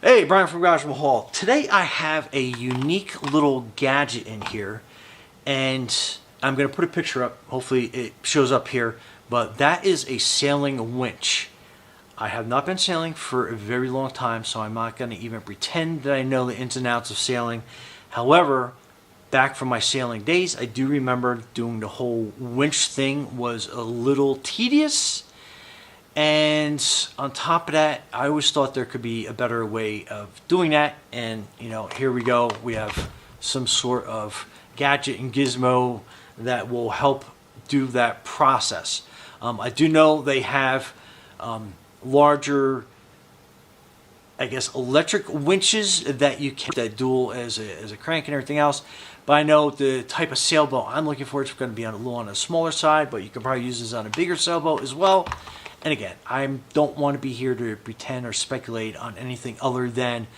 Hey, Brian from Garage Hall. Today I have a unique little gadget in here, and I'm going to put a picture up. Hopefully it shows up here, but that is a sailing winch. I have not been sailing for a very long time, so I'm not going to even pretend that I know the ins and outs of sailing. However, back from my sailing days, I do remember doing the whole winch thing was a little tedious. And on top of that, I always thought there could be a better way of doing that. And, you know, here we go. We have some sort of gadget and gizmo that will help do that process. I do know they have larger, I guess, electric winches that you can that dual as a crank and everything else. But I know the type of sailboat I'm looking for is going to be on a smaller side, but you can probably use this on a bigger sailboat as well. And again, I don't want to be here to pretend or speculate on anything other than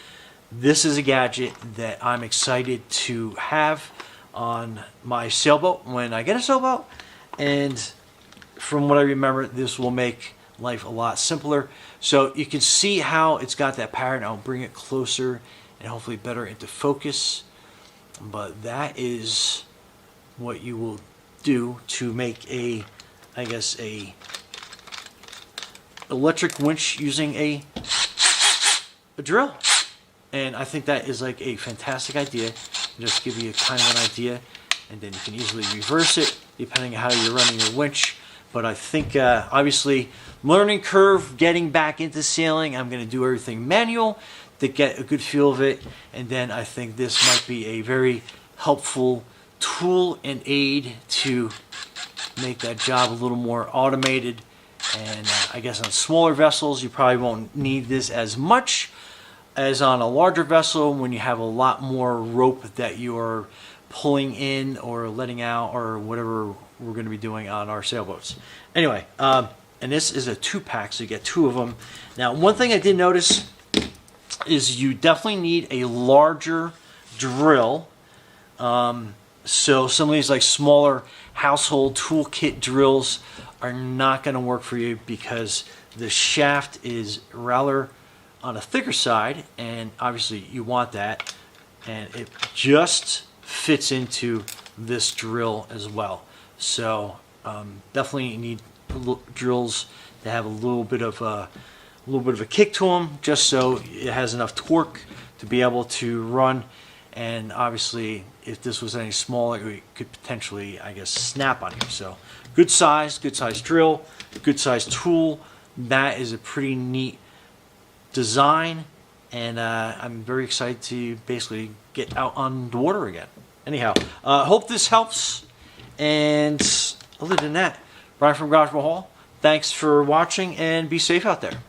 this is a gadget that I'm excited to have on my sailboat when I get a sailboat. And from what I remember, this will make life a lot simpler. So you can see how it's got that pattern. I'll bring it closer and hopefully better into focus. But that is what you will do to make a, I guess, a electric winch using a drill. And I think that is like a fantastic idea. Just give you kind of an idea, and then you can easily reverse it depending on how you're running your winch. But I think obviously learning curve, getting back into sailing, I'm going to do everything manual to get a good feel of it. And then I think this might be a very helpful tool and aid to make that job a little more automated. And I guess on smaller vessels, you probably won't need this as much as on a larger vessel when you have a lot more rope that you are pulling in or letting out or whatever we're going to be doing on our sailboats. Anyway, and this is a 2-pack, so you get 2 of them. Now, one thing I did notice is you definitely need a larger drill. So some of these like smaller household toolkit drills are not going to work for you because the shaft is rather on a thicker side, and obviously you want that, and it just fits into this drill as well. So definitely need drills that have a little bit of a kick to them, just so it has enough torque to be able to run. And obviously, if this was any smaller, it could potentially, I guess, snap on you. So good size drill, good size tool. That is a pretty neat design, and I'm very excited to basically get out on the water again. Anyhow, hope this helps. And other than that, Brian from Garage Hall, thanks for watching, and be safe out there.